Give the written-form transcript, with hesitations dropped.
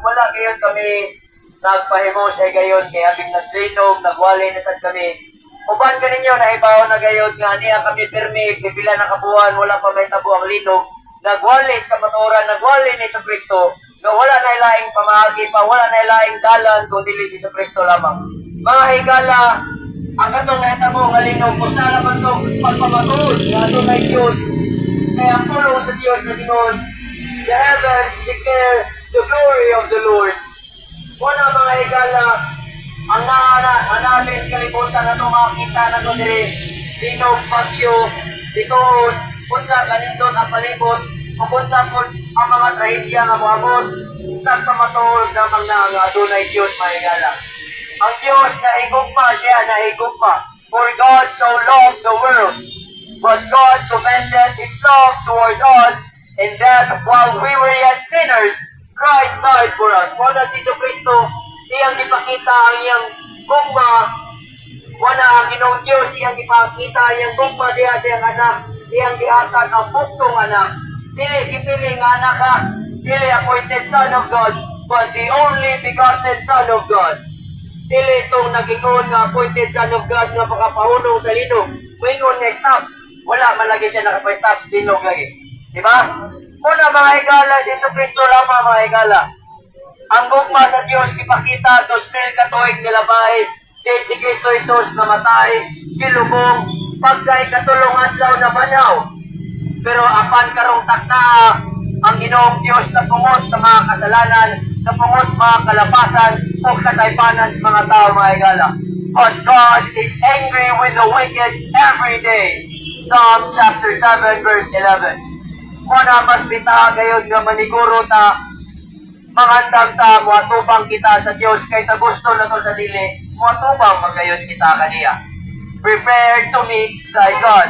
wala gayon kami nagpahimo sa gayon kaya abing naglinog, nagwali na sad kami. Uban ka ninyo na ibaw na gayon nga niya kami pirmi, pipila na kabuhan, wala pa may tabo ang linog. Nagwali sa kamaturan, nagwali ni sa Kristo, nga wala na ilaing pamahagi pa, wala na ilaing dalan kung dili si sa Kristo lamang. Mga higala, ang katong nahitabo nga linog, kusala man itong pagpamatuod, nga ito kay Diyos, kaya ang pulo sa Diyos na tingod, the heavens declare the glory of the Lord. Una mga higala, ang naalis kalibutan na ito makakita na ito dili, linog, bagyo, bituon, kunsa kanindot ang palibot, o kunsa po ang mga trahedya nga moabot, nagpamatuod namang na nga adunay Diyos mga higala. Ang Diyos na higugma siya, na higugma. For God so loved the world, but God commended His love toward us, in that while we were yet sinners, Christ died for us. Kung na si Kristo, iyang ipakita ang iyang gugma, wala ang Ginoong Diyos, iyang ipakita ang iyang gugma diya sa iyang anak, iyang gihatag ang buktong anak. Dili kipiling anak ka, dili appointed Son of God, but the only begotten Son of God. Dili itong nag-ingon nga appointed Son of God nga pakapahunong sa linog. Maingon nga stop. Wala man lagi siya nakapastop sa linog lagi. Diba? Muna mga higala, si Kristo lamang mga higala. Ang gugma sa Diyos ipakita, 2,000 katuig nilabay, kay si Kristo Jesus namatay, kilubong, pagkay katulungan daw na banyaw. Pero apan karong takna, ang Ginoong Diyos na tungod sa mga kasalanan, na tungod sa mga kalapasan, o kasaypanan sa mga tao mga higala. But God is angry with the wicked every day. Psalm chapter 7 verse 11. Muna mas bita gayon nga maniguro ta, mangandang ta, muatubang kita sa Diyos, kaysa gusto na to sa dili, muatubang magayon kita kaniya. Prepare to meet thy God.